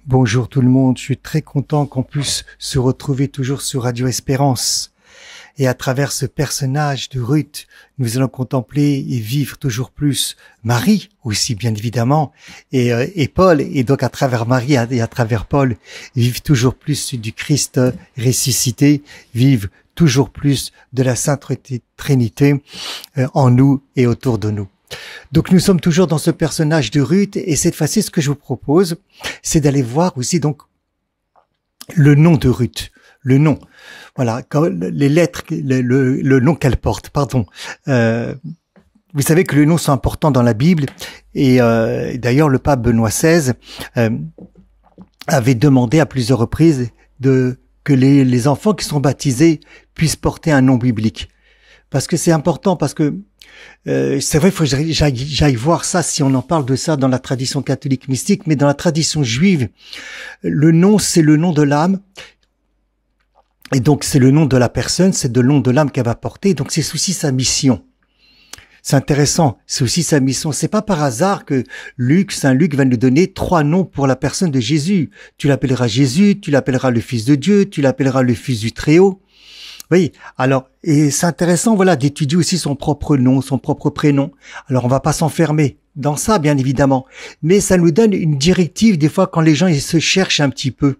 Bonjour tout le monde, je suis très content qu'on puisse se retrouver toujours sur Radio Espérance. Et à travers ce personnage de Ruth, nous allons contempler et vivre toujours plus Marie aussi, bien évidemment, et Paul. Et donc à travers Marie et à travers Paul, vivre toujours plus du Christ ressuscité, vivre toujours plus de la Sainte Trinité en nous et autour de nous. Donc nous sommes toujours dans ce personnage de Ruth, et cette fois-ci, ce que je vous propose, c'est d'aller voir aussi donc le nom de Ruth, le nom. Voilà, les lettres, le nom qu'elle porte, pardon. Vous savez que les noms sont importants dans la Bible, et d'ailleurs le pape Benoît XVI avait demandé à plusieurs reprises que les enfants qui sont baptisés puissent porter un nom biblique. Parce que c'est important, parce que c'est vrai, il faut que j'aille voir ça, si on en parle de ça dans la tradition catholique mystique, mais dans la tradition juive, le nom, c'est le nom de l'âme, et donc c'est le nom de la personne, c'est le nom de l'âme qu'elle va porter, donc c'est aussi sa mission. C'est intéressant, c'est aussi sa mission. C'est pas par hasard que Saint Luc va nous donner 3 noms pour la personne de Jésus. Tu l'appelleras Jésus, tu l'appelleras le Fils de Dieu, tu l'appelleras le Fils du Très-Haut. Oui, alors, et c'est intéressant, voilà, d'étudier aussi son propre nom, son propre prénom. Alors, on va pas s'enfermer dans ça, bien évidemment, mais ça nous donne une directive, des fois, quand les gens, ils se cherchent un petit peu.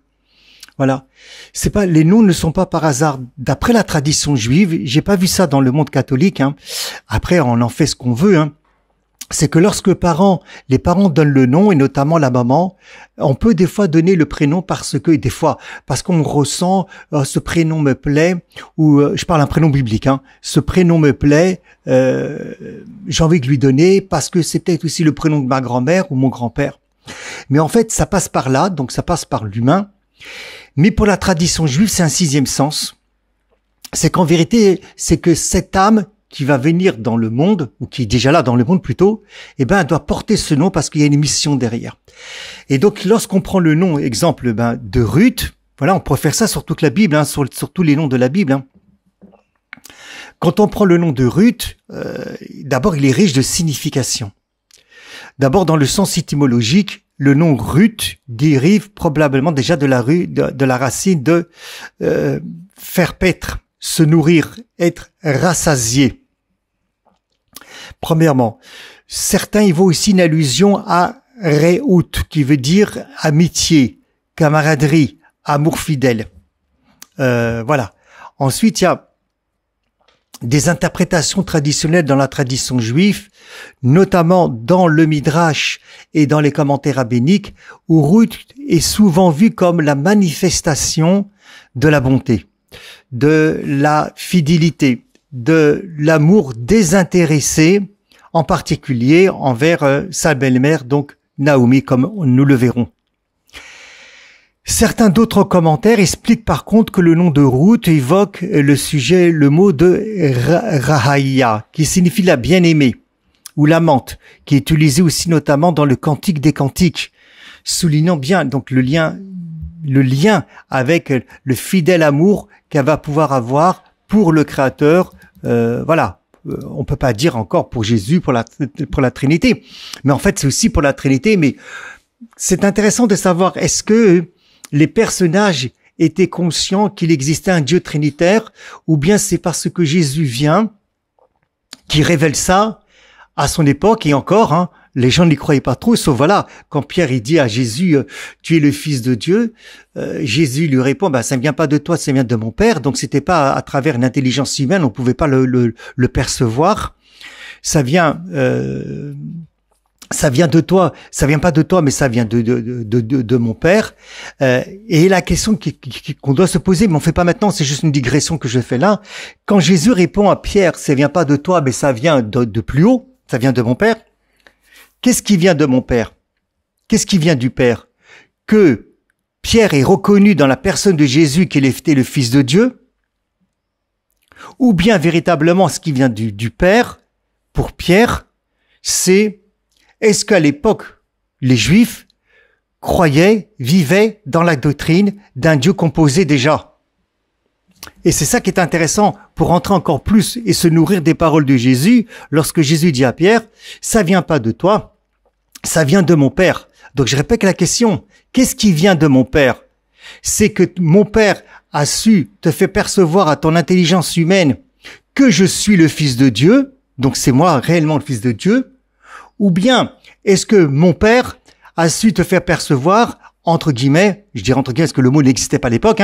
Voilà. C'est pas, les noms ne sont pas par hasard. D'après la tradition juive, j'ai pas vu ça dans le monde catholique, hein. Après, on en fait ce qu'on veut, hein. C'est que lorsque les parents donnent le nom, et notamment la maman, on peut des fois donner le prénom parce qu'on ressent ce prénom me plaît, ou je parle un prénom biblique, hein, ce prénom me plaît, j'ai envie de lui donner parce que c'est peut-être aussi le prénom de ma grand-mère ou mon grand-père. Mais en fait, ça passe par là, donc ça passe par l'humain. Mais pour la tradition juive, c'est un 6e sens. C'est qu'en vérité, c'est que cette âme qui va venir dans le monde, ou qui est déjà là dans le monde plutôt, eh ben, elle doit porter ce nom parce qu'il y a une mission derrière. Et donc, lorsqu'on prend le nom, exemple, de Ruth, voilà, on pourrait faire ça sur toute la Bible, hein, sur tous les noms de la Bible, hein. Quand on prend le nom de Ruth, d'abord, il est riche de signification. D'abord, dans le sens étymologique, le nom Ruth dérive probablement déjà de la racine de faire paître, se nourrir, être rassasié. Premièrement, certains y voient aussi une allusion à Rehout, qui veut dire amitié, camaraderie, amour fidèle. Voilà. Ensuite, il y a des interprétations traditionnelles dans la tradition juive, notamment dans le Midrash et dans les commentaires rabbiniques, où Ruth est souvent vue comme la manifestation de la bonté, de la fidélité, de l'amour désintéressé, en particulier envers sa belle-mère, donc Naomi, comme nous le verrons. Certains d'autres commentaires expliquent par contre que le nom de Ruth évoque le mot de Rahaya, qui signifie la bien-aimée, ou l'amante, qui est utilisé aussi notamment dans le Cantique des Cantiques, soulignant bien donc le lien avec le fidèle amour qu'elle va pouvoir avoir pour le Créateur. Voilà, on peut pas dire encore pour Jésus, pour la Trinité, mais en fait c'est aussi pour la Trinité. Mais c'est intéressant de savoir, est-ce que les personnages étaient conscients qu'il existait un Dieu trinitaire, ou bien c'est parce que Jésus vient qui révèle ça à son époque, et encore, hein, les gens n'y croyaient pas trop, sauf voilà, quand Pierre il dit à Jésus, tu es le Fils de Dieu, Jésus lui répond, ça ne vient pas de toi, ça vient de mon Père. Donc c'était pas à travers une intelligence humaine, on pouvait pas le percevoir. Ça vient de toi, ça vient pas de toi, mais ça vient de mon Père. Et la question qu'on doit se poser, mais on fait pas maintenant, c'est juste une digression que je fais là. Quand Jésus répond à Pierre, ça vient pas de toi, mais ça vient de plus haut, ça vient de mon Père. Qu'est-ce qui vient de mon Père? Qu'est-ce qui vient du Père? Que Pierre est reconnu dans la personne de Jésus qu'il était le Fils de Dieu? Ou bien véritablement ce qui vient du Père, pour Pierre, c'est est-ce qu'à l'époque, les Juifs croyaient, vivaient dans la doctrine d'un Dieu composé déjà? Et c'est ça qui est intéressant pour entrer encore plus et se nourrir des paroles de Jésus lorsque Jésus dit à Pierre, ça vient pas de toi, ça vient de mon Père. Donc je répète la question. Qu'est-ce qui vient de mon père? C'est que mon père a su te faire percevoir à ton intelligence humaine que je suis le Fils de Dieu, donc c'est moi réellement le Fils de Dieu, ou bien est-ce que mon père a su te faire percevoir, entre guillemets, je dirais entre guillemets parce que le mot n'existait pas à l'époque,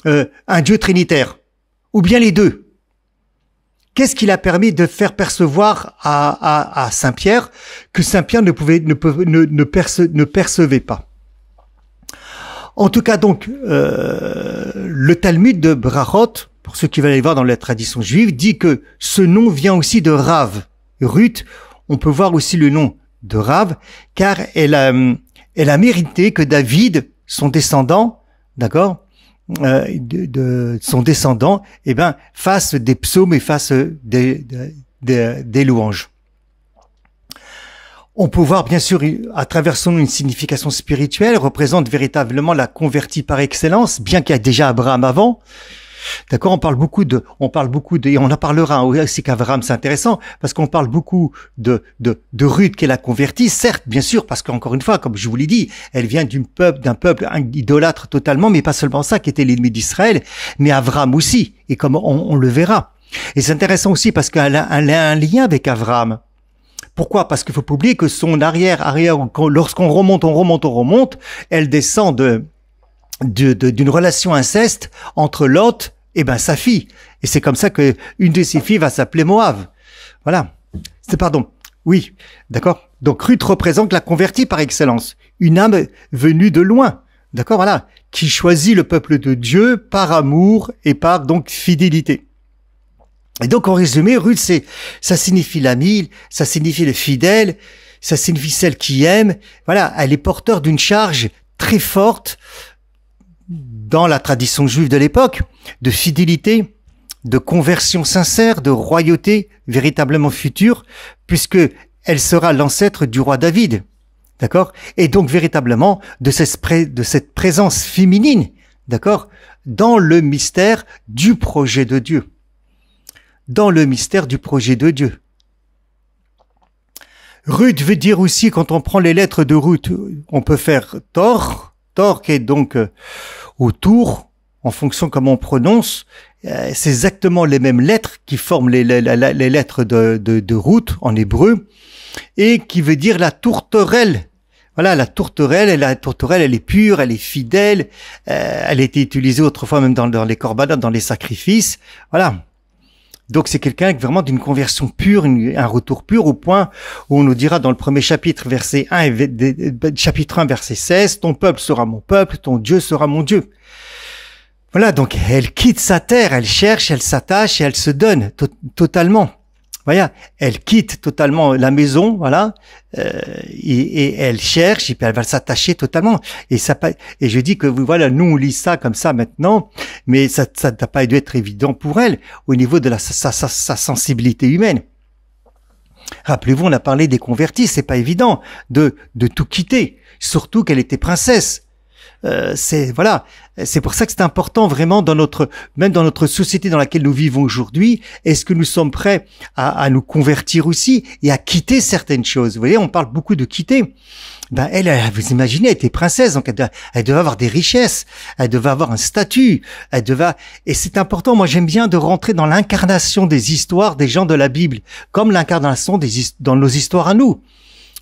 un Dieu trinitaire, ou bien les deux? Qu'est-ce qu'il a permis de faire percevoir à Saint Pierre que Saint Pierre ne percevait pas? En tout cas, donc, le Talmud de Brachot, pour ceux qui veulent aller voir dans la tradition juive, dit que ce nom vient aussi de Rav. Ruth, on peut voir aussi le nom de Rav, car elle a mérité que David, son descendant, d'accord, son descendant, fasse des psaumes et fasse des louanges. On peut voir, bien sûr, à travers son nom, une signification spirituelle, représente véritablement la convertie par excellence, bien qu'il y ait déjà Abraham avant. D'accord, on parle beaucoup et on en parlera aussi qu'Abraham, c'est intéressant, parce qu'on parle beaucoup de Ruth qui est la convertie, certes, bien sûr, parce qu'encore une fois, comme je vous l'ai dit, elle vient d'un peuple idolâtre totalement, mais pas seulement ça, qui était l'ennemi d'Israël, mais Abraham aussi, et comme on le verra. Et c'est intéressant aussi parce qu'elle a un lien avec Abraham. Pourquoi? Parce qu'il faut pas oublier que son arrière, lorsqu'on remonte, elle descend d'une relation inceste entre Lot et sa fille. Et c'est comme ça que une de ses filles va s'appeler Moab. Voilà. Oui. D'accord. Donc Ruth représente la convertie par excellence. Une âme venue de loin. D'accord. Voilà. Qui choisit le peuple de Dieu par amour et par donc fidélité. Et donc, en résumé, Ruth, ça signifie l'ami, ça signifie le fidèle, ça signifie celle qui aime. Voilà, elle est porteur d'une charge très forte dans la tradition juive de l'époque, de fidélité, de conversion sincère, de royauté véritablement future, puisque elle sera l'ancêtre du roi David. D'accord? Et donc, véritablement, de cette présence féminine, d'accord? Dans le mystère du projet de Dieu. Dans le mystère du projet de Dieu. Ruth veut dire aussi, quand on prend les lettres de Ruth, on peut faire Thor qui est donc autour, en fonction comment on prononce, c'est exactement les mêmes lettres qui forment les lettres de Ruth en hébreu, et qui veut dire la tourterelle. Voilà, la tourterelle, elle est pure, elle est fidèle, elle a été utilisée autrefois même dans les corbanotes, dans les sacrifices, voilà. Donc c'est quelqu'un vraiment d'une conversion pure, un retour pur au point où on nous dira dans le premier chapitre, verset 1 chapitre 1, verset 16, ton peuple sera mon peuple, ton Dieu sera mon Dieu. Voilà, donc elle quitte sa terre, elle cherche, elle s'attache et elle se donne totalement. Voilà, elle quitte totalement la maison, voilà, et elle cherche et puis elle va s'attacher totalement. Et je dis que voilà, nous on lit ça comme ça maintenant, mais ça n'a pas dû être évident pour elle au niveau de sa sensibilité humaine. Rappelez-vous, on a parlé des convertis, c'est pas évident de tout quitter, surtout qu'elle était princesse. C'est pour ça que c'est important vraiment même dans notre société dans laquelle nous vivons aujourd'hui. Est-ce que nous sommes prêts à nous convertir aussi et à quitter certaines choses? Vous voyez, on parle beaucoup de quitter. Elle, vous imaginez, elle était princesse, donc elle devait avoir des richesses, elle devait avoir un statut, et c'est important. Moi, j'aime bien de rentrer dans l'incarnation des histoires des gens de la Bible, comme l'incarnation dans nos histoires à nous.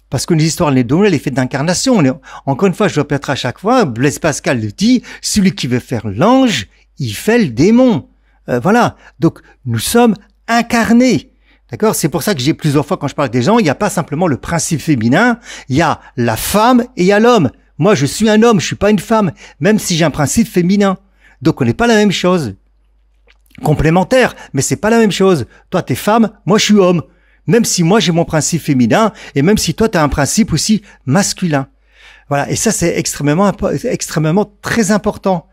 Parce que l'histoire, elle est faite d'incarnation. Encore une fois, je le répéterai à chaque fois, Blaise Pascal le dit, celui qui veut faire l'ange, il fait le démon. Voilà. Donc, nous sommes incarnés. D'accord? C'est pour ça que j'ai plusieurs fois, quand je parle des gens, il n'y a pas simplement le principe féminin, il y a la femme et il y a l'homme. Moi, je suis un homme, je suis pas une femme, même si j'ai un principe féminin. Donc, on n'est pas la même chose. Complémentaire, mais c'est pas la même chose. Toi, t'es femme, moi, je suis homme. Même si moi j'ai mon principe féminin et même si toi tu as un principe aussi masculin. Voilà, et ça c'est extrêmement très important.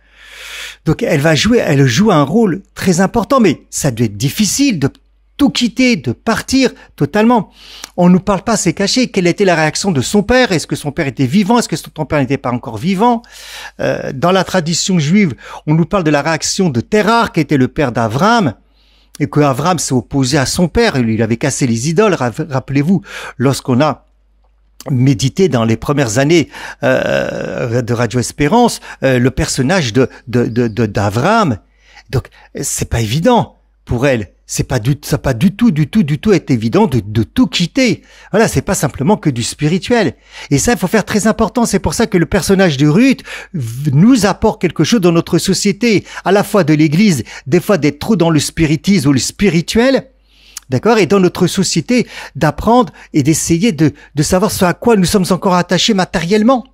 Donc elle joue un rôle très important, mais ça doit être difficile de tout quitter, de partir totalement. On nous parle pas, c'est caché. Quelle était la réaction de son père? Est-ce que son père était vivant? Est-ce que ton père n'était pas encore vivant? Dans la tradition juive, on nous parle de la réaction de Terah, qui était le père d'Abraham. Et que Abraham s'est opposé à son père, il avait cassé les idoles. Rappelez-vous, lorsqu'on a médité dans les premières années de Radio Espérance le personnage d'Abraham. Donc c'est pas évident pour elle. Ça pas du tout être évident de tout quitter. Voilà, c'est pas simplement que du spirituel. Et ça, il faut faire très important. C'est pour ça que le personnage de Ruth nous apporte quelque chose dans notre société, à la fois de l'Église, des fois d'être trop dans le spiritisme ou le spirituel. D'accord? Et dans notre société, d'apprendre et d'essayer de savoir ce à quoi nous sommes encore attachés matériellement.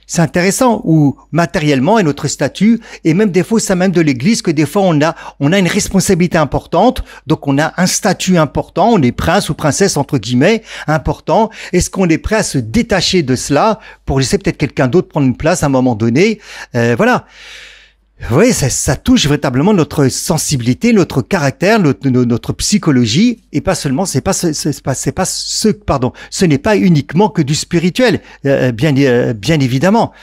C'est intéressant, ou matériellement et notre statut, et même des fois, ça même de l'Église, que des fois on a une responsabilité importante, donc on a un statut important, on est prince ou princesse entre guillemets, important. Est-ce qu'on est prêt à se détacher de cela pour laisser peut-être quelqu'un d'autre prendre une place à un moment donné? Voilà. Oui, ça touche véritablement notre sensibilité, notre caractère, notre psychologie, et pas seulement, ce n'est pas uniquement que du spirituel, bien évidemment.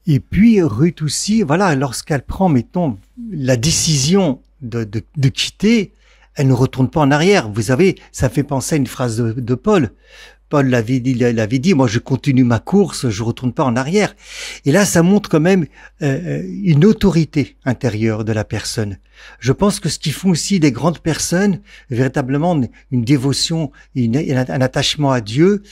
Et puis Ruth aussi, voilà, lorsqu'elle prend, mettons, la décision de quitter, elle ne retourne pas en arrière. Vous savez, ça fait penser à une phrase de Paul. Paul l'avait dit, moi je continue ma course, je retourne pas en arrière. Et là, ça montre quand même une autorité intérieure de la personne. Je pense que ce qui font aussi des grandes personnes, véritablement une dévotion, un attachement à Dieu,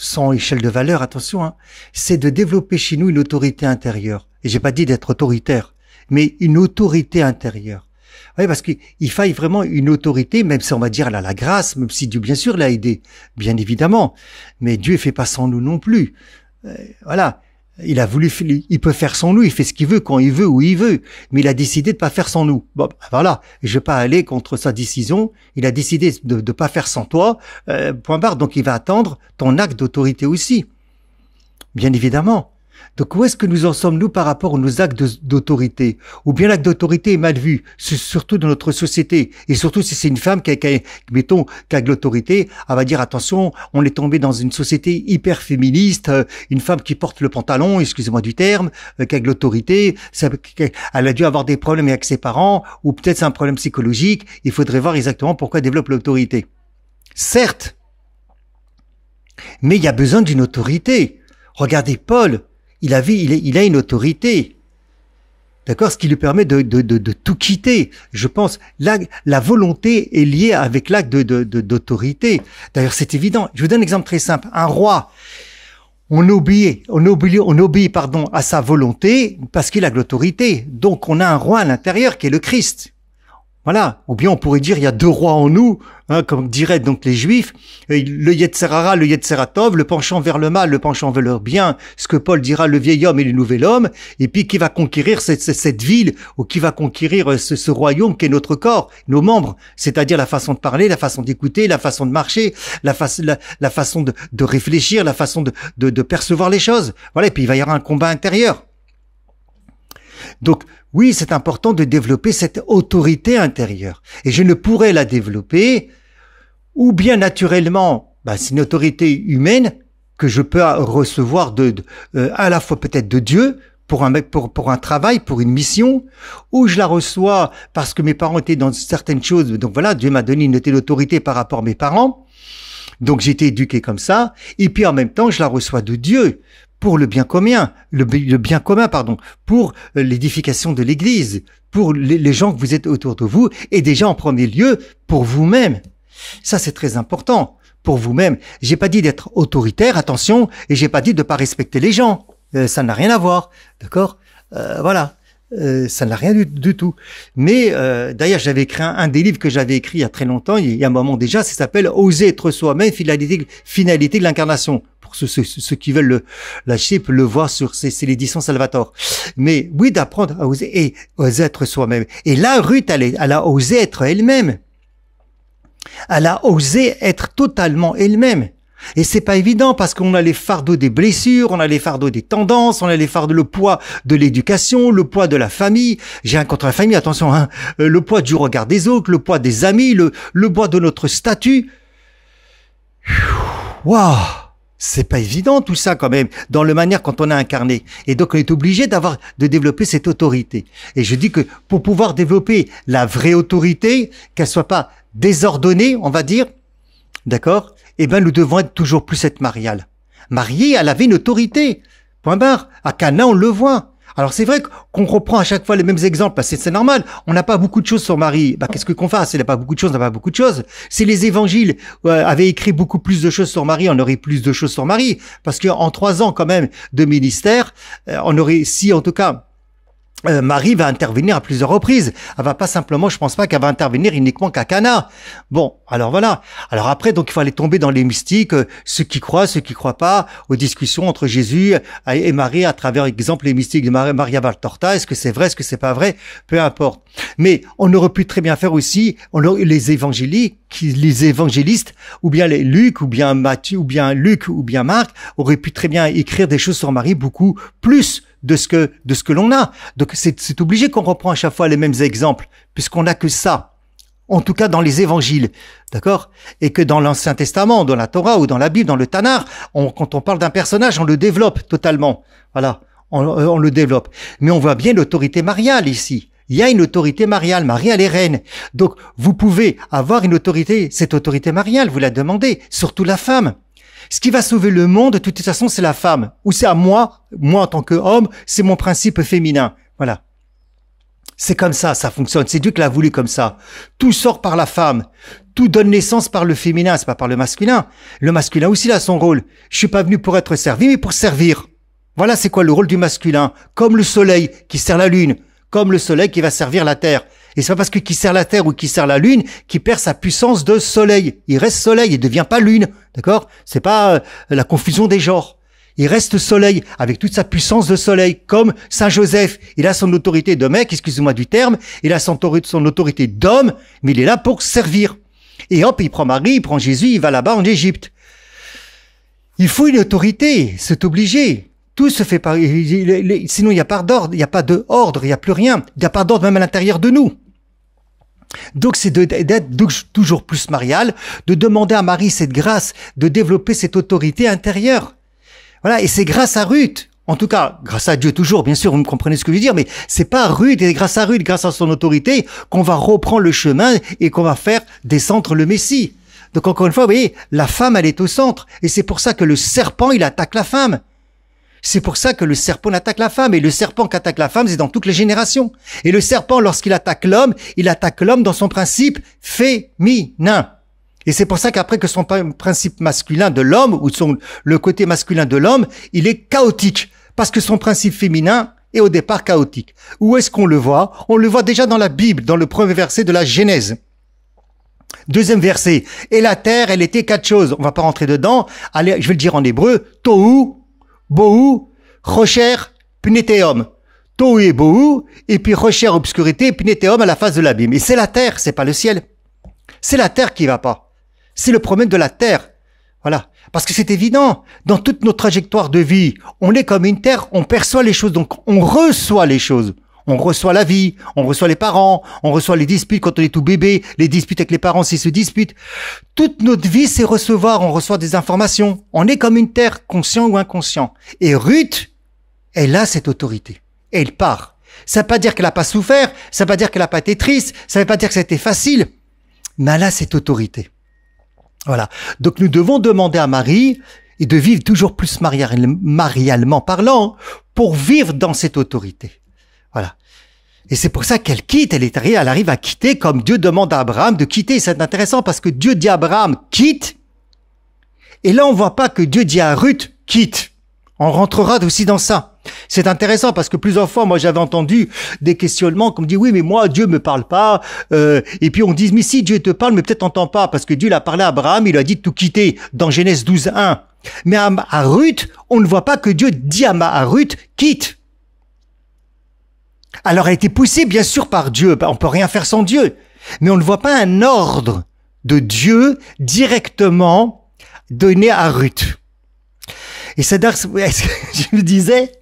sans échelle de valeur, attention, hein, c'est de développer chez nous une autorité intérieure. Et j'ai pas dit d'être autoritaire, mais une autorité intérieure. Oui, parce qu'il faille vraiment une autorité, même si on va dire la grâce, même si Dieu bien sûr l'a aidé, bien évidemment. Mais Dieu fait pas sans nous non plus. Voilà. Il a voulu, il peut faire sans nous, il fait ce qu'il veut, quand il veut, où il veut. Mais il a décidé de pas faire sans nous. Bon, voilà. Je vais pas aller contre sa décision. Il a décidé de pas faire sans toi, point barre. Donc il va attendre ton acte d'autorité aussi. Bien évidemment. Donc où est-ce que nous en sommes, nous, par rapport à nos actes d'autorité? Ou bien l'acte d'autorité est mal vu, surtout dans notre société. Et surtout si c'est une femme qui a de l'autorité, elle va dire attention, on est tombé dans une société hyper féministe, une femme qui porte le pantalon, excusez-moi du terme, qui a de l'autorité, elle a dû avoir des problèmes avec ses parents, ou peut-être c'est un problème psychologique, il faudrait voir exactement pourquoi elle développe l'autorité. Certes, mais il y a besoin d'une autorité. Regardez Paul. Il a une autorité, d'accord, ce qui lui permet de tout quitter. Je pense la volonté est liée avec l'acte d'autorité. D'ailleurs, c'est évident. Je vous donne un exemple très simple. Un roi, on obéit à sa volonté parce qu'il a de l'autorité. Donc, on a un roi à l'intérieur qui est le Christ. Voilà. Ou bien on pourrait dire il y a deux rois en nous, hein, comme diraient donc les Juifs, le Yetzer Hara, le Yetzer Tov, le penchant vers le mal, le penchant vers le bien, ce que Paul dira le vieil homme et le nouvel homme, et puis qui va conquérir cette ville, ou qui va conquérir ce royaume qui est notre corps, nos membres, c'est-à-dire la façon de parler, la façon d'écouter, la façon de marcher, la façon de réfléchir, la façon de percevoir les choses. Voilà, et puis il va y avoir un combat intérieur. Donc, oui, c'est important de développer cette autorité intérieure. Et je ne pourrais la développer, ou bien naturellement, c'est une autorité humaine que je peux recevoir à la fois peut-être de Dieu, pour un travail, pour une mission, ou je la reçois parce que mes parents étaient dans certaines choses. Donc voilà, Dieu m'a donné une telle autorité par rapport à mes parents. Donc j'ai été éduqué comme ça. Et puis en même temps, je la reçois de Dieu. Pour le bien commun, pour l'édification de l'Église, pour les gens que vous êtes autour de vous, et déjà en premier lieu, pour vous-même. Ça, c'est très important, pour vous-même. J'ai pas dit d'être autoritaire, attention, et j'ai pas dit de pas respecter les gens. Ça n'a rien à voir, d'accord? Voilà. Ça n'a rien du tout. Mais d'ailleurs, j'avais écrit un des livres que j'avais écrit il y a très longtemps, il y a un moment déjà, ça s'appelle Oser être soi-même, finalité de l'incarnation. Pour ceux qui veulent l'acheter, peuvent le voir c'est l'édition Salvatore. Mais oui, d'apprendre à oser et oser être soi-même. Et là, Ruth, elle a osé être elle-même. Elle a osé être totalement elle-même. Et c'est pas évident parce qu'on a les fardeaux des blessures, on a les fardeaux des tendances, on a les fardeaux, le poids de l'éducation, le poids de la famille. J'ai un contre la famille, attention, hein, le poids du regard des autres, le poids des amis, le poids de notre statut. Waouh, c'est pas évident tout ça quand même dans la manière quand on a incarné. Et donc on est obligé de développer cette autorité. Et je dis que pour pouvoir développer la vraie autorité, qu'elle soit pas désordonnée, on va dire, d'accord? Eh ben, nous devons être toujours plus être mariale. Mariée, elle avait une autorité. Point barre. À Cana, on le voit. Alors, c'est vrai qu'on reprend à chaque fois les mêmes exemples. Bah, c'est normal. On n'a pas beaucoup de choses sur Marie. Bah, qu'est-ce qu'on fasse? Il n'a pas beaucoup de choses, on n'a pas beaucoup de choses. Si les évangiles avaient écrit beaucoup plus de choses sur Marie, on aurait plus de choses sur Marie. Parce qu'en 3 ans, quand même, de ministère, on aurait, si, en tout cas, Marie va intervenir à plusieurs reprises. Elle va pas simplement, je pense pas qu'elle va intervenir uniquement qu'à Cana. Bon, alors voilà. Alors après, donc il faut aller tomber dans les mystiques, ceux qui croient pas, aux discussions entre Jésus et Marie à travers, exemple, les mystiques de Maria Valtorta. Est-ce que c'est vrai, est-ce que c'est pas vrai? Peu importe. Mais on aurait pu très bien faire aussi, les évangélistes, ou bien les Luc, ou bien Matthieu, ou bien Luc, ou bien Marc, auraient pu très bien écrire des choses sur Marie beaucoup plus de ce que l'on a. Donc c'est obligé qu'on reprend à chaque fois les mêmes exemples, puisqu'on n'a que ça. En tout cas dans les évangiles, d'accord? Et que dans l'Ancien Testament, dans la Torah ou dans la Bible, dans le Tanakh, quand on parle d'un personnage, on le développe totalement. Voilà, on le développe. Mais on voit bien l'autorité mariale ici. Il y a une autorité mariale. Marie, elle est reine. Donc, vous pouvez avoir une autorité, cette autorité mariale, vous la demandez, surtout la femme. Ce qui va sauver le monde, de toute façon, c'est la femme. Ou c'est à moi en tant qu'homme, c'est mon principe féminin. Voilà. C'est comme ça fonctionne. C'est Dieu qui l'a voulu comme ça. Tout sort par la femme. Tout donne naissance par le féminin, c'est pas par le masculin. Le masculin aussi a son rôle. Je suis pas venu pour être servi, mais pour servir. Voilà c'est quoi le rôle du masculin. Comme le soleil qui sert la lune. Comme le soleil qui va servir la terre. Et c'est pas parce que qui sert la terre ou qui sert la lune qui perd sa puissance de soleil. Il reste soleil, il devient pas lune. D'accord? C'est pas la confusion des genres. Il reste soleil avec toute sa puissance de soleil. Comme Saint Joseph, il a son autorité de mec, excusez-moi du terme, il a son autorité d'homme, mais il est là pour servir. Et hop, il prend Marie, il prend Jésus, il va là-bas en Égypte. Il faut une autorité, c'est obligé. Tout se fait par, sinon il n'y a pas d'ordre, il n'y a pas de ordre, il n'y a plus rien. Il n'y a pas d'ordre même à l'intérieur de nous. Donc c'est d'être toujours plus marial, de demander à Marie cette grâce, de développer cette autorité intérieure. Voilà, et c'est grâce à Ruth. En tout cas, grâce à Dieu toujours, bien sûr, vous me comprenez ce que je veux dire, mais c'est pas Ruth, et grâce à Ruth, grâce à son autorité, qu'on va reprendre le chemin et qu'on va faire descendre le Messie. Donc encore une fois, vous voyez, la femme, elle est au centre. Et c'est pour ça que le serpent, il attaque la femme. C'est pour ça que le serpent attaque la femme. Et le serpent qui attaque la femme, c'est dans toutes les générations. Et le serpent, lorsqu'il attaque l'homme, il attaque l'homme dans son principe féminin. Et c'est pour ça qu'après que son principe masculin de l'homme, ou le côté masculin de l'homme, il est chaotique. Parce que son principe féminin est au départ chaotique. Où est-ce qu'on le voit? On le voit déjà dans la Bible, dans le premier verset de la Genèse. Deuxième verset. Et la terre, elle était 4 choses. On va pas rentrer dedans. Allez, je vais le dire en hébreu. Tohu, Bohu, Rocher, Pnétéum. Tohu et Bohu, et puis Rocher, obscurité, Pnétéum à la face de l'abîme. Et c'est la terre, c'est pas le ciel. C'est la terre qui va pas. C'est le problème de la terre. Voilà. Parce que c'est évident. Dans toute notre trajectoire de vie, on est comme une terre, on perçoit les choses, donc on reçoit les choses. On reçoit la vie, on reçoit les parents, on reçoit les disputes quand on est tout bébé, les disputes avec les parents s'ils se disputent. Toute notre vie, c'est recevoir, on reçoit des informations. On est comme une terre, conscient ou inconscient. Et Ruth, elle a cette autorité. Et elle part. Ça ne veut pas dire qu'elle n'a pas souffert, ça ne veut pas dire qu'elle n'a pas été triste, ça ne veut pas dire que c'était facile, mais elle a cette autorité. Voilà. Donc nous devons demander à Marie et de vivre toujours plus marialement parlant pour vivre dans cette autorité. Voilà. Et c'est pour ça qu'elle quitte, elle arrive à quitter comme Dieu demande à Abraham de quitter. C'est intéressant parce que Dieu dit à Abraham quitte. Et là, on voit pas que Dieu dit à Ruth quitte. On rentrera aussi dans ça. C'est intéressant parce que plusieurs fois, moi, j'avais entendu des questionnements comme dit, oui, mais moi, Dieu me parle pas. Et puis on dit, mais si Dieu te parle, mais peut-être t'entends pas parce que Dieu l'a parlé à Abraham, il lui a dit de tout quitter dans Genèse 12:1. Mais à Ruth, on ne voit pas que Dieu dit à Ruth, quitte. Alors elle a été poussée, bien sûr, par Dieu. On peut rien faire sans Dieu. Mais on ne voit pas un ordre de Dieu directement donné à Ruth. Et c'est je me disais,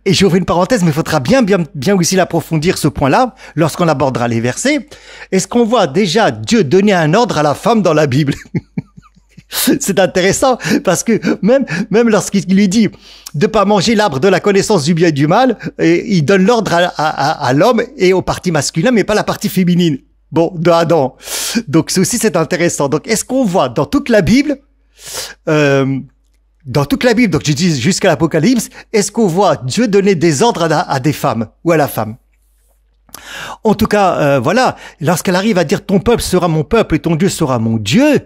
et j'ouvre une parenthèse, mais il faudra bien aussi l'approfondir ce point-là, lorsqu'on abordera les versets. Est-ce qu'on voit déjà Dieu donner un ordre à la femme dans la Bible? C'est intéressant, parce que même lorsqu'il lui dit de pas manger l'arbre de la connaissance du bien et du mal, il donne l'ordre à l'homme et au parti masculin, mais pas la partie féminine. Bon, de Adam. Donc c'est intéressant. Donc est-ce qu'on voit dans toute la Bible, donc je dis jusqu'à l'Apocalypse, est-ce qu'on voit Dieu donner des ordres à des femmes ou à la femme? En tout cas, voilà, lorsqu'elle arrive à dire ton peuple sera mon peuple et ton Dieu sera mon Dieu,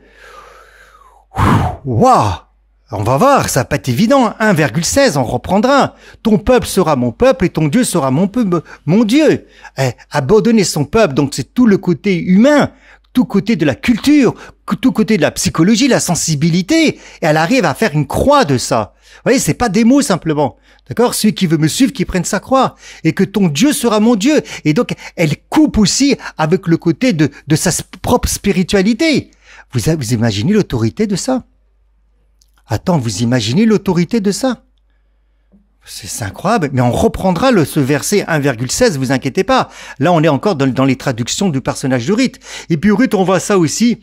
waouh, on va voir, ça va pas être évident. 1,16, on reprendra. Ton peuple sera mon peuple et ton Dieu sera mon Dieu. Abandonner son peuple, donc c'est tout le côté humain, tout côté de la culture, tout côté de la psychologie, la sensibilité. Et elle arrive à faire une croix de ça. Vous voyez, c'est pas des mots simplement. D'accord? Celui qui veut me suivre, qui prenne sa croix. Et que ton Dieu sera mon Dieu. Et donc, elle coupe aussi avec le côté de sa propre spiritualité. Vous imaginez l'autorité de ça? Attends, vous imaginez l'autorité de ça? C'est incroyable, mais on reprendra ce verset 1,16, vous inquiétez pas. Là, on est encore dans les traductions du personnage de Ruth. Et puis Ruth, on voit ça aussi.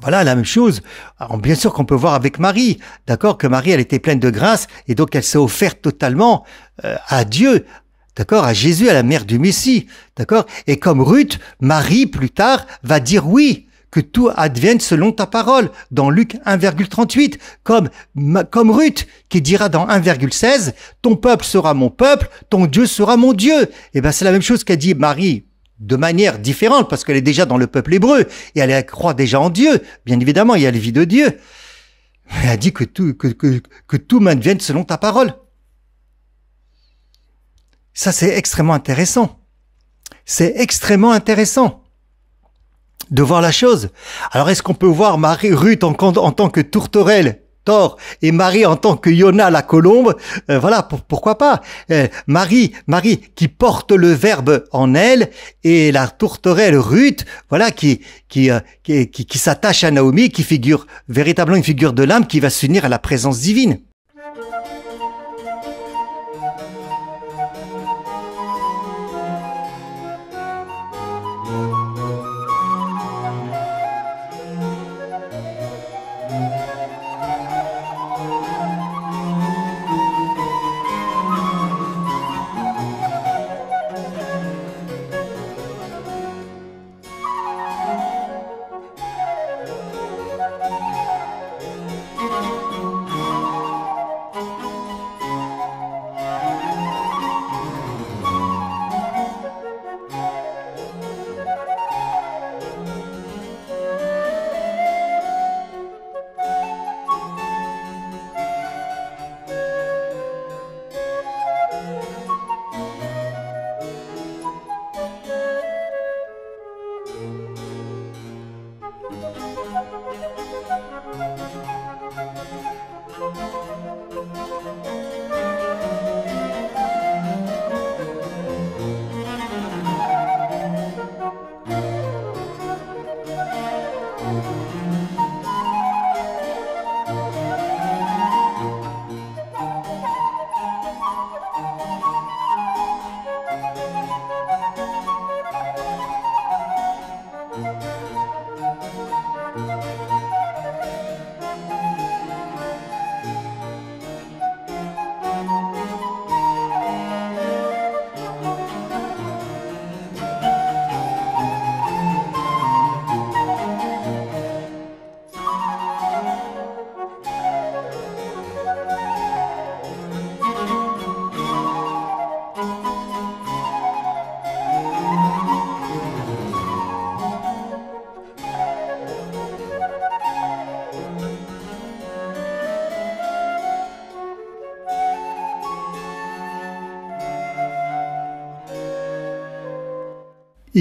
Voilà, la même chose. Alors, bien sûr qu'on peut voir avec Marie, d'accord, que Marie, elle était pleine de grâce, et donc elle s'est offerte totalement à Dieu, d'accord, à Jésus, à la mère du Messie, d'accord. Et comme Ruth, Marie, plus tard, va dire oui, que tout advienne selon ta parole, dans Luc 1,38, comme Ruth, qui dira dans 1,16, ton peuple sera mon peuple, ton Dieu sera mon Dieu. Et ben, c'est la même chose qu'a dit Marie, de manière différente, parce qu'elle est déjà dans le peuple hébreu, et elle croit déjà en Dieu. Bien évidemment, il y a la vie de Dieu. Elle a dit que tout m'advienne selon ta parole. Ça, c'est extrêmement intéressant. C'est extrêmement intéressant de voir la chose. Alors, est-ce qu'on peut voir Ruth en tant que tourterelle, Thor, et Marie en tant que Yona, la colombe? Voilà, pourquoi pas? Marie qui porte le verbe en elle, et la tourterelle Ruth, voilà, qui s'attache à Naomi, qui figure véritablement une figure de l'âme qui va s'unir à la présence divine.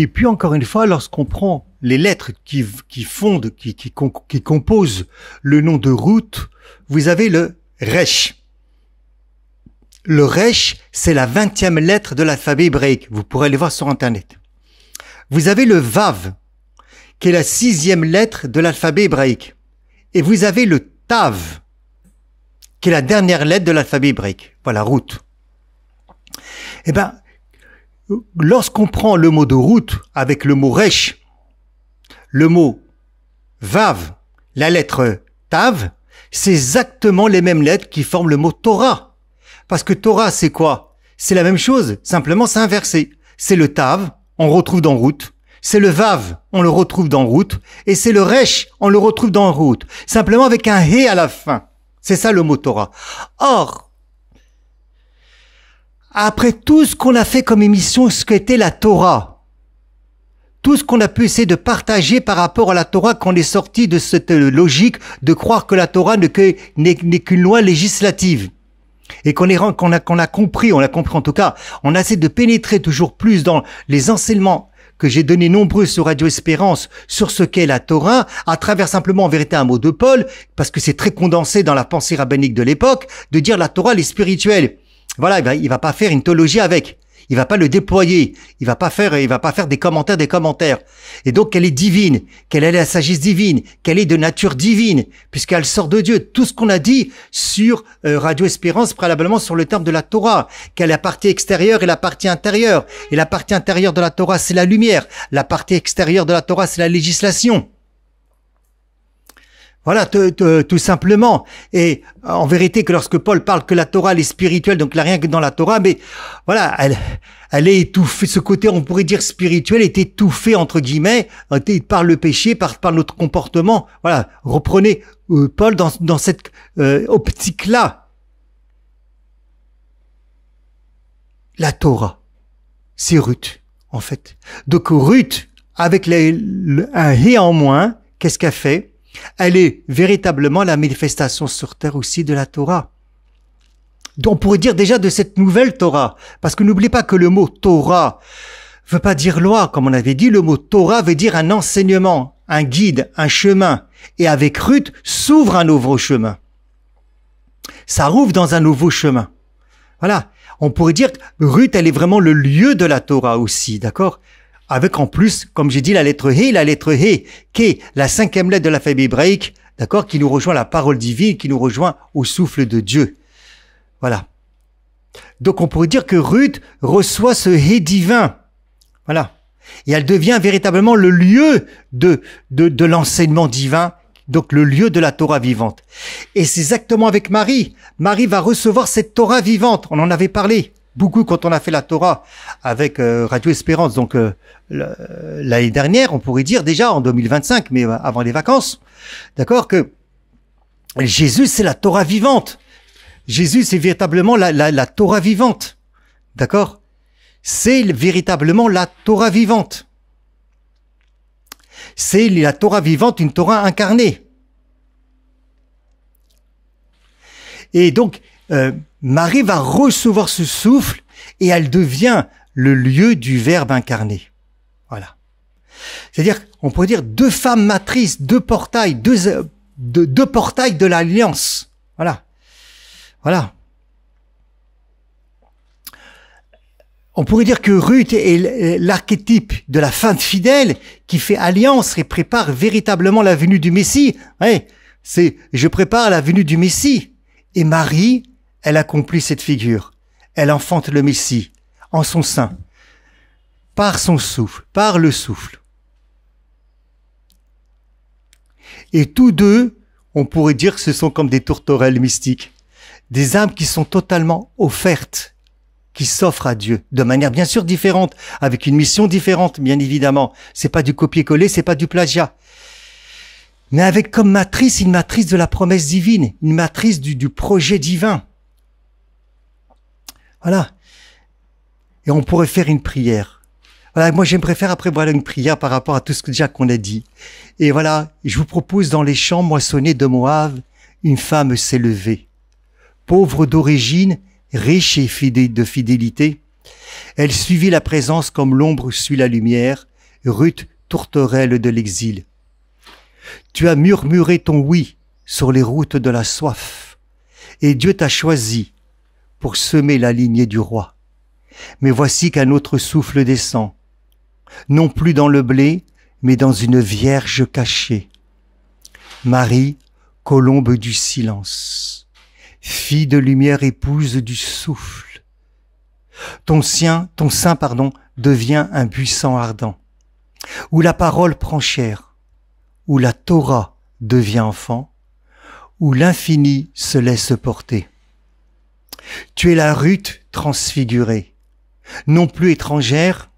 Et puis encore une fois, lorsqu'on prend les lettres qui composent le nom de Ruth, vous avez le Resh. Le Resh, c'est la 20e lettre de l'alphabet hébraïque. Vous pourrez aller voir sur Internet. Vous avez le Vav, qui est la 6e lettre de l'alphabet hébraïque. Et vous avez le Tav, qui est la dernière lettre de l'alphabet hébraïque. Voilà, Ruth. Eh ben, lorsqu'on prend le mot de Ruth avec le mot Resh, le mot Vav, la lettre Tav, c'est exactement les mêmes lettres qui forment le mot Torah. Parce que Torah, c'est quoi? C'est la même chose, simplement c'est inversé. C'est le Tav, on le retrouve dans Ruth. C'est le Vav, on le retrouve dans Ruth. Et c'est le Resh, on le retrouve dans Ruth. Simplement avec un He à la fin. C'est ça le mot Torah. Or, après tout ce qu'on a fait comme émission, ce qu'était la Torah, tout ce qu'on a pu essayer de partager par rapport à la Torah, qu'on est sorti de cette logique de croire que la Torah n'est qu'une loi législative. Et qu'on a compris en tout cas, on a essayé de pénétrer toujours plus dans les enseignements que j'ai donnés nombreux sur Radio Espérance sur ce qu'est la Torah, à travers simplement en vérité un mot de Paul, parce que c'est très condensé dans la pensée rabbinique de l'époque, de dire la Torah elle est spirituelle. Voilà, il va pas faire une théologie avec. Il va pas le déployer. Il va pas faire des commentaires. Et donc, qu'elle est divine, qu'elle est la sagesse divine, qu'elle est de nature divine, puisqu'elle sort de Dieu. Tout ce qu'on a dit sur Radio Espérance, préalablement sur le terme de la Torah, qu'elle a la partie extérieure et la partie intérieure. Et la partie intérieure de la Torah, c'est la lumière. La partie extérieure de la Torah, c'est la législation. Voilà, tout simplement. Et en vérité, que lorsque Paul parle que la Torah elle est spirituelle, donc il n'y a rien que dans la Torah, mais voilà, elle est étouffée. Ce côté, on pourrait dire spirituel, est étouffé entre guillemets par le péché, par notre comportement. Voilà, reprenez Paul dans cette optique-là. La Torah, c'est Ruth, en fait. Donc Ruth, avec un He en moins, qu'est-ce qu'elle fait? Elle est véritablement la manifestation sur terre aussi de la Torah. Donc on pourrait dire déjà de cette nouvelle Torah, parce que n'oubliez pas que le mot Torah veut pas dire loi, comme on avait dit, le mot Torah veut dire un enseignement, un guide, un chemin. Et avec Ruth s'ouvre un nouveau chemin. Ça rouvre dans un nouveau chemin. Voilà. On pourrait dire que Ruth, elle est vraiment le lieu de la Torah aussi, d'accord? Avec en plus, comme j'ai dit, la lettre He, qui est la 5e lettre de l'alphabet hébraïque, d'accord, qui nous rejoint la parole divine, qui nous rejoint au souffle de Dieu. Voilà. Donc on pourrait dire que Ruth reçoit ce He divin. Voilà. Et elle devient véritablement le lieu de l'enseignement divin, donc le lieu de la Torah vivante. Et c'est exactement avec Marie. Marie va recevoir cette Torah vivante. On en avait parlé beaucoup quand on a fait la Torah avec Radio Espérance, donc l'année dernière, on pourrait dire déjà en 2025, mais avant les vacances, d'accord, que Jésus c'est la Torah vivante. Jésus c'est véritablement la Torah vivante, d'accord. C'est véritablement la Torah vivante. C'est la Torah vivante, une Torah incarnée. Et donc Marie va recevoir ce souffle et elle devient le lieu du Verbe incarné. Voilà. C'est-à-dire, on pourrait dire deux femmes matrices, deux portails, deux portails de l'alliance. Voilà. Voilà. On pourrait dire que Ruth est l'archétype de la femme fidèle qui fait alliance et prépare véritablement la venue du Messie. Ouais, je prépare la venue du Messie. Et Marie, elle accomplit cette figure. Elle enfante le Messie en son sein, par son souffle, par le souffle. Et tous deux, on pourrait dire que ce sont comme des tourterelles mystiques, des âmes qui sont totalement offertes, qui s'offrent à Dieu, de manière bien sûr différente, avec une mission différente, bien évidemment. C'est pas du copier-coller, c'est pas du plagiat. Mais avec comme matrice, une matrice de la promesse divine, une matrice du projet divin. Voilà. Et on pourrait faire une prière. Voilà, moi j'aimerais faire après voilà une prière par rapport à tout ce que déjà qu'on a dit. Et voilà, je vous propose dans les champs moissonnés de Moab, une femme s'est levée. Pauvre d'origine, riche et de fidélité, elle suivit la présence comme l'ombre suit la lumière, Ruth, tourterelle de l'exil. Tu as murmuré ton oui sur les routes de la soif, et Dieu t'a choisi pour semer la lignée du roi. Mais voici qu'un autre souffle descend, non plus dans le blé, mais dans une vierge cachée. Marie, colombe du silence, fille de lumière, épouse du souffle. Ton sein, devient un buisson ardent, où la parole prend chair, où la Torah devient enfant, où l'infini se laisse porter. Tu es la Ruth transfigurée, non plus étrangère,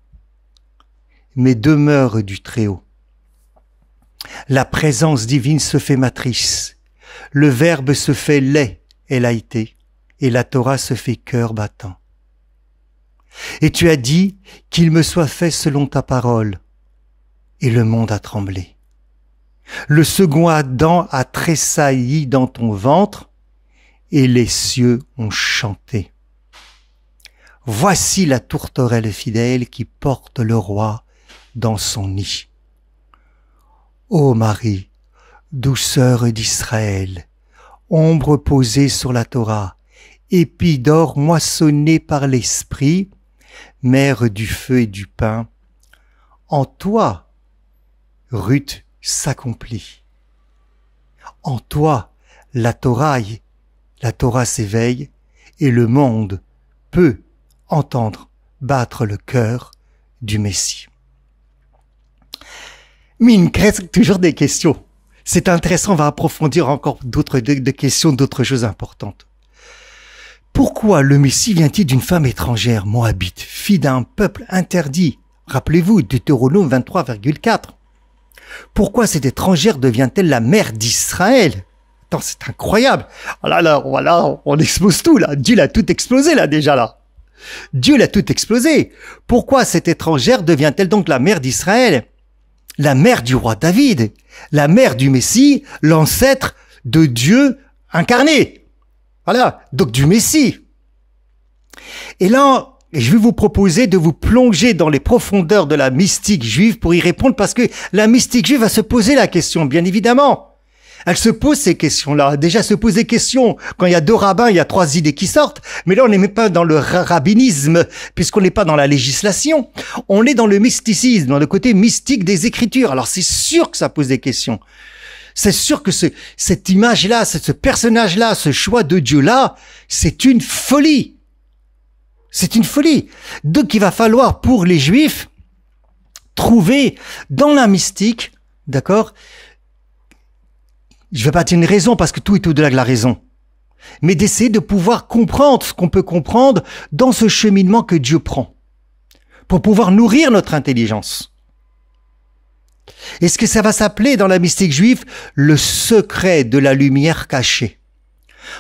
mais demeure du Très-Haut. La présence divine se fait matrice, le Verbe se fait lait, elle a été, et la Torah se fait cœur battant. Et tu as dit qu'il me soit fait selon ta parole, et le monde a tremblé. Le second Adam a tressailli dans ton ventre, et les cieux ont chanté. Voici la tourterelle fidèle qui porte le roi dans son nid. Ô Marie, douceur d'Israël, ombre posée sur la Torah, épi d'or moissonné par l'Esprit, mère du feu et du pain, en toi, Ruth s'accomplit. En toi, la Torah s'éveille et le monde peut entendre battre le cœur du Messie. Mais il me reste toujours des questions. C'est intéressant, on va approfondir encore d'autres questions, d'autres choses importantes. Pourquoi le Messie vient-il d'une femme étrangère, moabite, fille d'un peuple interdit? Rappelez-vous, Deutéronome 23,4. Pourquoi cette étrangère devient-elle la mère d'Israël? Attends, c'est incroyable. Oh là, voilà, on explose tout, là. Dieu l'a tout explosé, là, déjà, là. Dieu l'a tout explosé. Pourquoi cette étrangère devient-elle donc la mère d'Israël? La mère du roi David, la mère du Messie, l'ancêtre de Dieu incarné. Voilà, donc du Messie. Et là, je vais vous proposer de vous plonger dans les profondeurs de la mystique juive pour y répondre, parce que la mystique juive va se poser la question, bien évidemment. Elle se pose ces questions-là. Déjà, se pose des questions. Quand il y a deux rabbins, il y a trois idées qui sortent. Mais là, on n'est même pas dans le rabbinisme, puisqu'on n'est pas dans la législation. On est dans le mysticisme, dans le côté mystique des Écritures. Alors, c'est sûr que ça pose des questions. C'est sûr que cette image-là, ce personnage-là, ce choix de Dieu-là, c'est une folie. C'est une folie. Donc, il va falloir, pour les Juifs, trouver dans la mystique, d'accord, je vais pas dire une raison parce que tout est au-delà de la raison, mais d'essayer de pouvoir comprendre ce qu'on peut comprendre dans ce cheminement que Dieu prend pour pouvoir nourrir notre intelligence. Est-ce que ça va s'appeler dans la mystique juive le secret de la lumière cachée?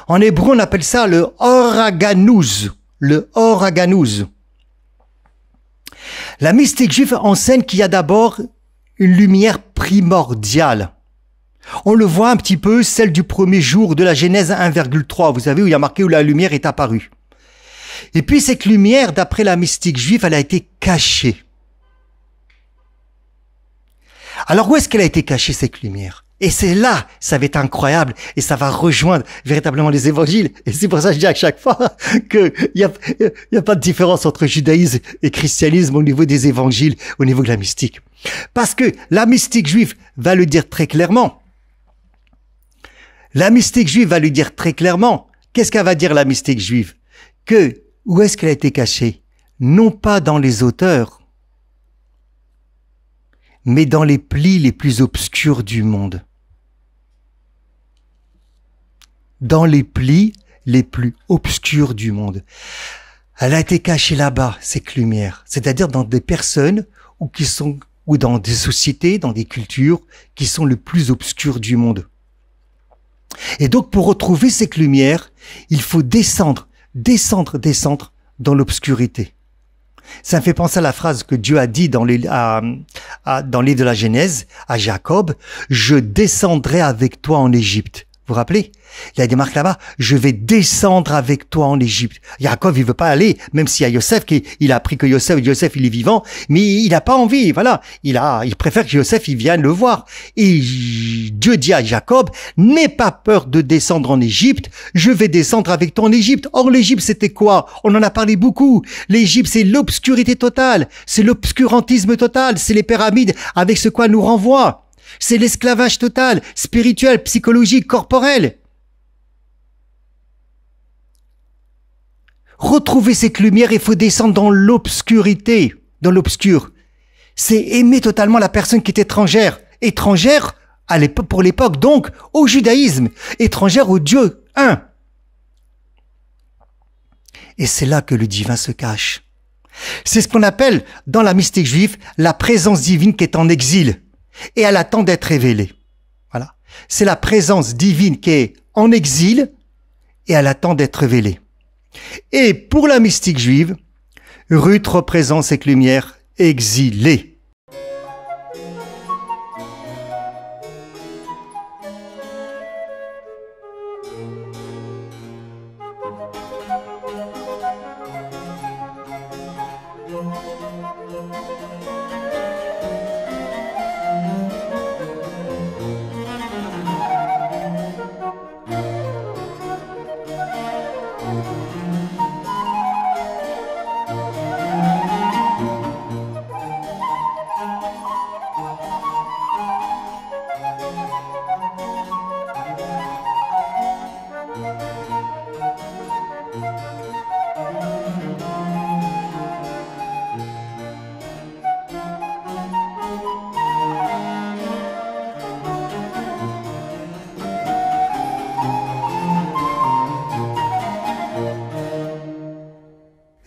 En hébreu, on appelle ça le Or HaGanuz, le Or HaGanuz. La mystique juive enseigne qu'il y a d'abord une lumière primordiale. On le voit un petit peu, celle du premier jour de la Genèse 1,3, vous savez, où il y a marqué où la lumière est apparue. Et puis cette lumière, d'après la mystique juive, elle a été cachée. Alors où est-ce qu'elle a été cachée, cette lumière? Et c'est là, ça va être incroyable, et ça va rejoindre véritablement les évangiles. Et c'est pour ça que je dis à chaque fois qu'il y a pas de différence entre judaïsme et christianisme au niveau des évangiles, au niveau de la mystique. Parce que la mystique juive va le dire très clairement. La mystique juive va lui dire très clairement, qu'est-ce qu'elle va dire la mystique juive? Que, où est-ce qu'elle a été cachée? Non pas dans les auteurs, mais dans les plis les plus obscurs du monde. Dans les plis les plus obscurs du monde. Elle a été cachée là-bas, cette lumière. C'est-à-dire dans des personnes ou dans des sociétés, dans des cultures qui sont les plus obscures du monde. Et donc, pour retrouver cette lumière, il faut descendre dans l'obscurité. Ça me fait penser à la phrase que Dieu a dit dans le livre de la Genèse, à Jacob, « Je descendrai avec toi en Égypte ». Vous vous rappelez? Il a des marques là-bas, je vais descendre avec toi en Égypte. Yaakov, il veut pas aller, même s'il y a Yosef, il a appris que Yosef, il est vivant, mais il a pas envie, voilà. Il préfère que Yosef, il vienne le voir. Et Dieu dit à Jacob, n'aie pas peur de descendre en Égypte, je vais descendre avec toi en Égypte. Or, l'Égypte, c'était quoi? On en a parlé beaucoup. L'Égypte, c'est l'obscurité totale, c'est l'obscurantisme total, c'est les pyramides avec ce quoi nous renvoie. C'est l'esclavage total, spirituel, psychologique, corporel. Retrouver cette lumière, il faut descendre dans l'obscurité, dans l'obscur. C'est aimer totalement la personne qui est étrangère. Étrangère pour l'époque, donc, au judaïsme. Étrangère au Dieu un. Et c'est là que le divin se cache. C'est ce qu'on appelle, dans la mystique juive, la présence divine qui est en exil. Et elle attend d'être révélée. Voilà. C'est la présence divine qui est en exil et elle attend d'être révélée. Et pour la mystique juive, Ruth représente cette lumière exilée.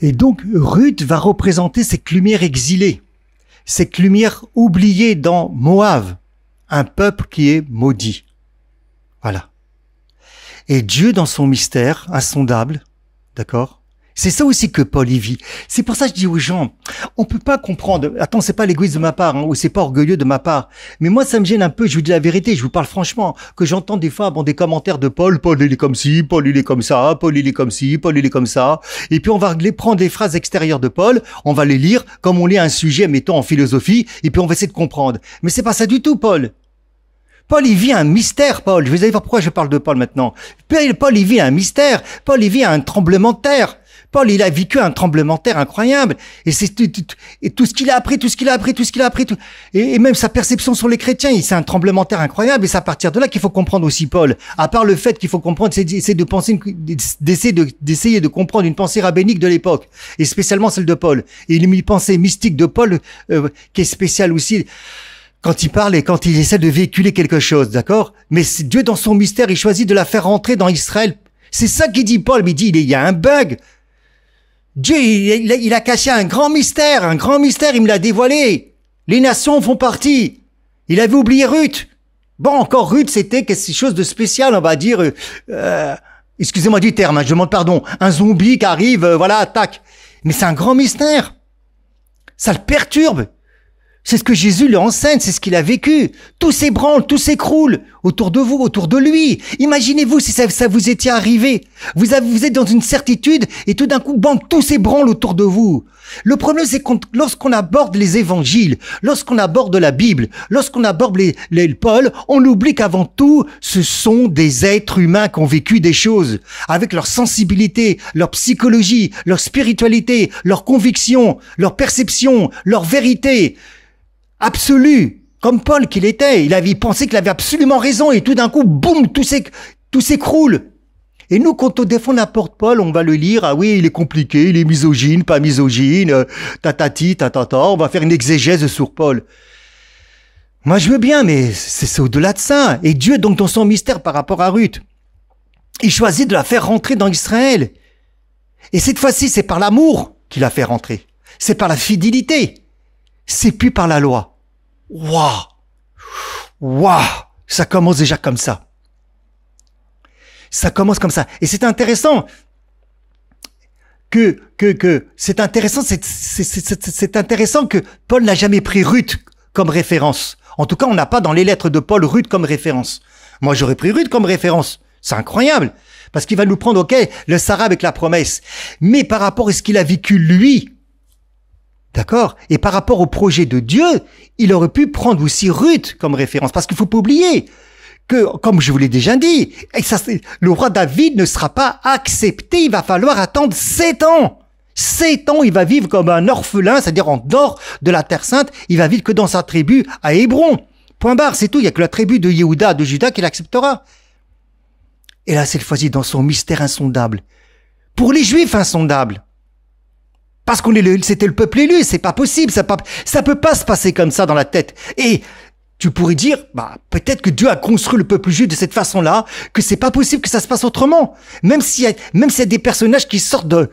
Et donc, Ruth va représenter cette lumière exilée, cette lumière oubliée dans Moab, un peuple qui est maudit. Voilà. Et Dieu, dans son mystère insondable, d'accord? C'est ça aussi que Paul y vit. C'est pour ça que je dis aux gens, on peut pas comprendre. Attends, c'est pas l'égoïsme de ma part, ou c'est pas orgueilleux de ma part. Mais moi, ça me gêne un peu. Je vous dis la vérité. Je vous parle franchement. Que j'entends des fois, des commentaires de Paul. Paul, il est comme ci. Paul, il est comme ça. Paul, il est comme ci. Paul, il est comme ça. Et puis, on va prendre les phrases extérieures de Paul. On va les lire comme on lit un sujet, mettons, en philosophie. Et puis, on va essayer de comprendre. Mais c'est pas ça du tout, Paul. Paul, il vit un mystère, Paul. Je vais vous allez voir pourquoi je parle de Paul maintenant. Paul, il vit un mystère. Paul, il vit un tremblement de terre. Paul, il a vécu un tremblement de terre incroyable. Et c'est tout ce qu'il a appris, et même sa perception sur les chrétiens, c'est un tremblement de terre incroyable. Et c'est à partir de là qu'il faut comprendre aussi Paul. À part le fait qu'il faut comprendre, c'est d'essayer de comprendre une pensée rabbinique de l'époque. Et spécialement celle de Paul. Et une pensée mystique de Paul, qui est spéciale aussi. Quand il parle et quand il essaie de véhiculer quelque chose, d'accord? Mais Dieu, dans son mystère, il choisit de la faire rentrer dans Israël. C'est ça qu'il dit Paul, mais il dit, il y a un bug. Dieu, il a caché un grand mystère, il me l'a dévoilé. Les nations font partie. Il avait oublié Ruth. Bon, encore Ruth, c'était quelque chose de spécial, on va dire, excusez-moi du terme, je demande pardon, un zombie qui arrive, voilà, tac. Mais c'est un grand mystère. Ça le perturbe. C'est ce que Jésus lui enseigne, c'est ce qu'il a vécu. Tout s'ébranle, tout s'écroule autour de vous, autour de lui. Imaginez-vous si ça vous était arrivé. Vous êtes dans une certitude et tout d'un coup, bang, tout s'ébranle autour de vous. Le problème, c'est lorsqu'on aborde les évangiles, lorsqu'on aborde la Bible, lorsqu'on aborde les Paul, on oublie qu'avant tout, ce sont des êtres humains qui ont vécu des choses avec leur sensibilité, leur psychologie, leur spiritualité, leur conviction, leur perception, leur vérité absolue, comme Paul qu'il était. Il avait pensé qu'il avait absolument raison et tout d'un coup, boum, tout s'écroule. Et nous, quand on défend n'importe Paul, on va le lire, ah oui, il est compliqué, il est misogyne, pas misogyne, tatati, tatata, on va faire une exégèse sur Paul. Moi, je veux bien, mais c'est au-delà de ça. Et Dieu, donc, dans son mystère par rapport à Ruth, il choisit de la faire rentrer dans Israël. Et cette fois-ci, c'est par l'amour qu'il la fait rentrer. C'est par la fidélité. C'est plus par la loi. Waouh, ça commence déjà comme ça. Ça commence comme ça. Et c'est intéressant c'est intéressant que Paul n'a jamais pris Ruth comme référence. En tout cas, on n'a pas dans les lettres de Paul Ruth comme référence. Moi, j'aurais pris Ruth comme référence. C'est incroyable. Parce qu'il va nous prendre, ok, le Sarah avec la promesse. Mais par rapport à ce qu'il a vécu lui, d'accord? Et par rapport au projet de Dieu, il aurait pu prendre aussi Ruth comme référence. Parce qu'il faut pas oublier que, comme je vous l'ai déjà dit, le roi David ne sera pas accepté. Il va falloir attendre 7 ans. 7 ans, il va vivre comme un orphelin, c'est-à-dire en dehors de la Terre Sainte. Il va vivre que dans sa tribu à Hébron. Point barre, c'est tout. Il y a que la tribu de Yehuda, de Juda, qui l'acceptera. Et là, cette fois-ci, dans son mystère insondable. Pour les Juifs, insondable. Parce c'était le peuple élu, c'est pas possible, ça peut pas se passer comme ça dans la tête. Et tu pourrais dire, peut-être que Dieu a construit le peuple juif de cette façon-là, que c'est pas possible que ça se passe autrement. Même s'il y a des personnages qui sortent de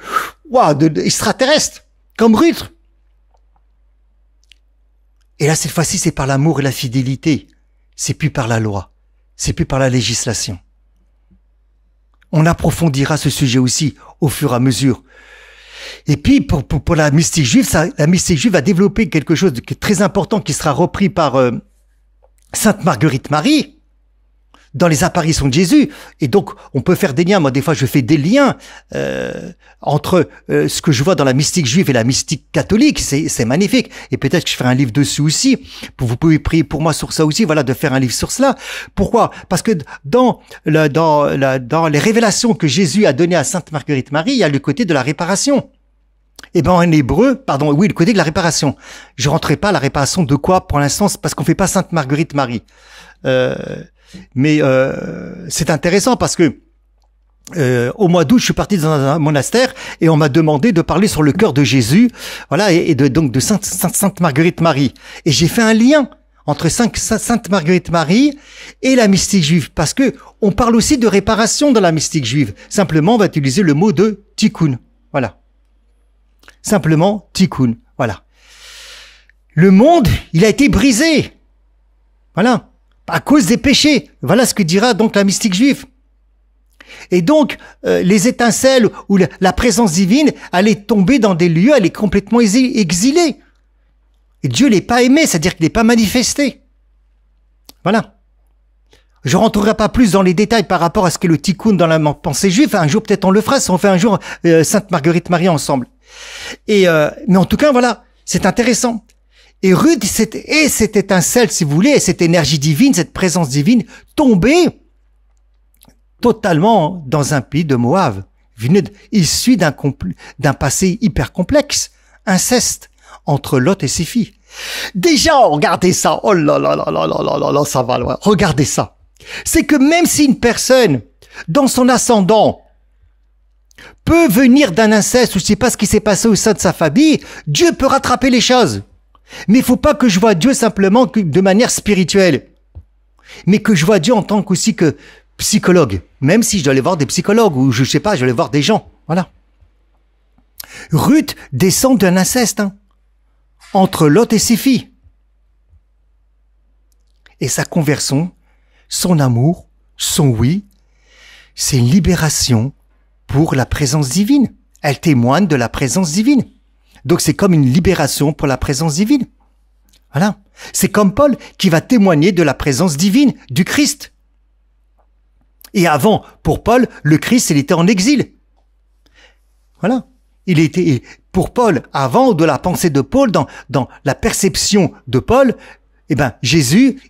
extraterrestres, comme Ruth. Et là, cette fois-ci, c'est par l'amour et la fidélité. C'est plus par la loi. C'est plus par la législation. On approfondira ce sujet aussi au fur et à mesure. Et puis, pour la mystique juive, la mystique juive va développer quelque chose de très important qui sera repris par Sainte Marguerite Marie dans les apparitions de Jésus. Et donc, on peut faire des liens. Moi, des fois, je fais des liens entre ce que je vois dans la mystique juive et la mystique catholique. C'est magnifique. Et peut-être que je ferai un livre dessus aussi. Vous pouvez prier pour moi sur ça aussi. Voilà, de faire un livre sur cela. Pourquoi? Parce que dans les révélations que Jésus a données à Sainte Marguerite Marie, il y a le côté de la réparation. Eh ben, en hébreu, le côté de la réparation. Je rentrerai pas à la réparation de quoi, pour l'instant, parce qu'on fait pas Sainte Marguerite Marie. Mais c'est intéressant parce que au mois d'août, je suis parti dans un monastère et on m'a demandé de parler sur le cœur de Jésus, voilà, et donc de Sainte Marguerite Marie. Et j'ai fait un lien entre Sainte Marguerite Marie et la mystique juive, parce que on parle aussi de réparation dans la mystique juive. Simplement, on va utiliser le mot de tikkun. Voilà. Simplement, tikkun. Voilà. Le monde, il a été brisé. Voilà. À cause des péchés. Voilà ce que dira donc la mystique juive. Et donc, les étincelles ou la présence divine, elle est tombée dans des lieux, elle est complètement exilée. Et Dieu l'est pas aimé, c'est-à-dire qu'il n'est pas manifesté. Voilà. Je rentrerai pas plus dans les détails par rapport à ce qu'est le tikkun dans la pensée juive. Un jour, peut-être on le fera si on fait un jour Sainte Marguerite Marie ensemble. Mais en tout cas, voilà, c'est intéressant. Et Ruth, cette étincelle, si vous voulez, et cette énergie divine, cette présence divine, tombée totalement dans un pays de Moab, issu d'un passé hyper complexe, inceste entre Lot et ses filles. Déjà, regardez ça, oh là là là là là là là, ça va loin. Regardez ça. C'est que même si une personne, dans son ascendant, peut venir d'un inceste ou je sais pas ce qui s'est passé au sein de sa famille, Dieu peut rattraper les choses. Mais il faut pas que je vois Dieu simplement de manière spirituelle, mais que je vois Dieu en tant qu'aussi que psychologue, même si je dois aller voir des psychologues ou je sais pas, je dois aller voir des gens. Voilà. Ruth descend d'un inceste entre Lot et ses filles. Et sa conversion, son amour, son oui, c'est une libération pour la présence divine. Elle témoigne de la présence divine. Donc c'est comme une libération pour la présence divine. Voilà. C'est comme Paul qui va témoigner de la présence divine du Christ. Et avant, pour Paul, le Christ, il était en exil. Voilà. Pour Paul, avant de la pensée de Paul, dans la perception de Paul, Jésus,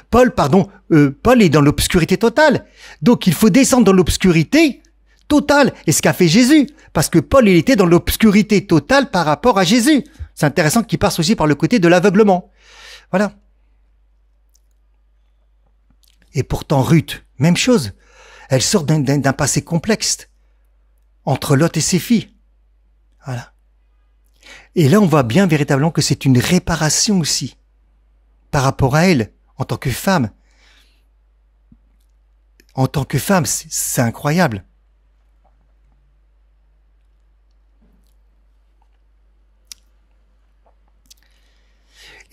Paul est dans l'obscurité totale. Donc il faut descendre dans l'obscurité totale. Et ce qu'a fait Jésus. Parce que Paul, il était dans l'obscurité totale par rapport à Jésus. C'est intéressant qu'il passe aussi par le côté de l'aveuglement. Voilà. Et pourtant, Ruth, même chose. Elle sort d'un passé complexe. Entre Lot et ses filles. Voilà. Et là, on voit bien véritablement que c'est une réparation aussi. Par rapport à elle, en tant que femme. En tant que femme, c'est incroyable.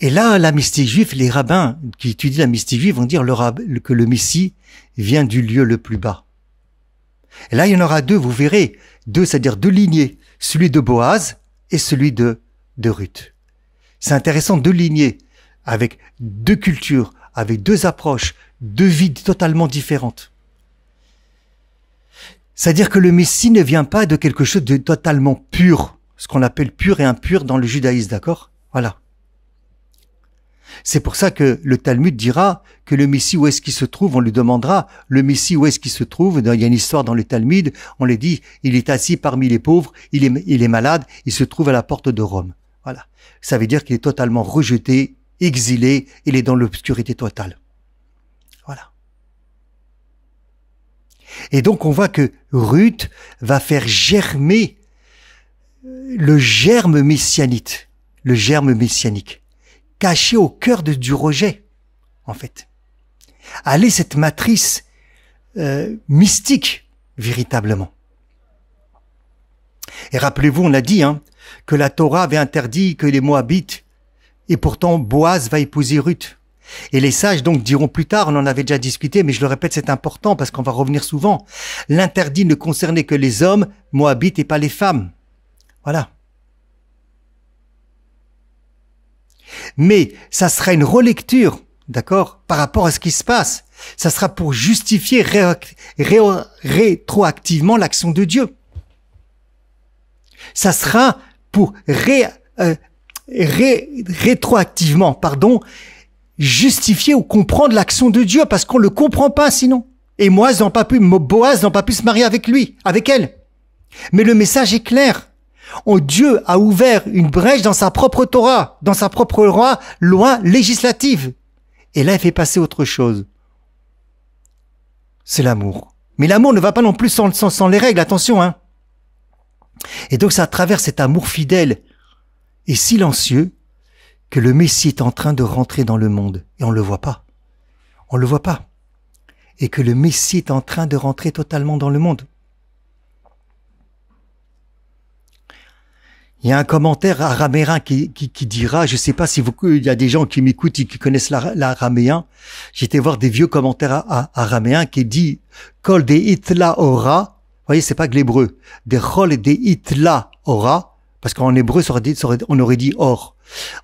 Et là, la mystique juive, les rabbins qui étudient la mystique juive vont dire que le Messie vient du lieu le plus bas. Et là, il y en aura deux, vous verrez. Deux, c'est-à-dire deux lignées. Celui de Boaz et celui de Ruth. C'est intéressant, deux lignées, avec deux cultures, avec deux approches, deux vies totalement différentes. C'est-à-dire que le Messie ne vient pas de quelque chose de totalement pur, ce qu'on appelle pur et impur dans le judaïsme, d'accord? Voilà. C'est pour ça que le Talmud dira que le Messie, où est-ce qu'il se trouve? On lui demandera, le Messie, où est-ce qu'il se trouve? Il y a une histoire dans le Talmud, on lui dit, il est assis parmi les pauvres, il est malade, il se trouve à la porte de Rome. Voilà. Ça veut dire qu'il est totalement rejeté, exilé, il est dans l'obscurité totale. Voilà. Et donc on voit que Ruth va faire germer le germe messianique, caché au cœur du rejet, en fait. Elle est cette matrice mystique, véritablement. Et rappelez-vous, on a dit que la Torah avait interdit que les Moabites, et pourtant Boaz va épouser Ruth. Et les sages donc diront plus tard, on en avait déjà discuté, mais je le répète, c'est important parce qu'on va revenir souvent. L'interdit ne concernait que les hommes moabites et pas les femmes. Voilà. Mais ça sera une relecture, d'accord, par rapport à ce qui se passe. Ça sera pour justifier rétroactivement l'action de Dieu. Ça sera pour rétroactivement, justifier ou comprendre l'action de Dieu, parce qu'on le comprend pas sinon. Et Boaz n'a pas pu se marier avec elle. Mais le message est clair. Dieu a ouvert une brèche dans sa propre Torah, dans sa propre loi législative. Et là, il fait passer autre chose. C'est l'amour. Mais l'amour ne va pas non plus sans les règles, attention, Et donc, c'est à travers cet amour fidèle et silencieux que le Messie est en train de rentrer dans le monde. Et on le voit pas. On le voit pas. Et que le Messie est en train de rentrer totalement dans le monde. Il y a un commentaire araméen qui dira, je sais pas si il y a des gens qui m'écoutent et qui connaissent l'araméen. J'étais voir des vieux commentaires araméens qui dit, Kol de itla ora. Vous voyez, c'est pas que l'hébreu. Des Kol de itla ora. Parce qu'en hébreu, on aurait dit or.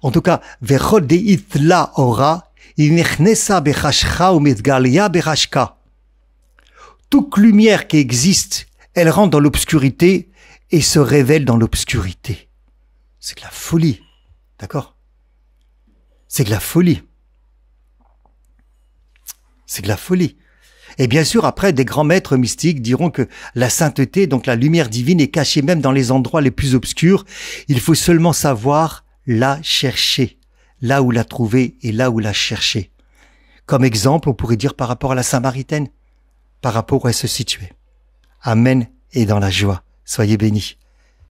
En tout cas, Vechol de itla ora, inechnesa bechashcha ou metgalia bechashka. Toute lumière qui existe, elle rentre dans l'obscurité et se révèle dans l'obscurité. C'est de la folie. D'accord? C'est de la folie. C'est de la folie. Et bien sûr, après, des grands maîtres mystiques diront que la sainteté, donc la lumière divine, est cachée même dans les endroits les plus obscurs. Il faut seulement savoir la chercher, là où la trouver et là où la chercher. Comme exemple, on pourrait dire par rapport à la Samaritaine, par rapport où elle se situait. Amen et dans la joie. Soyez bénis.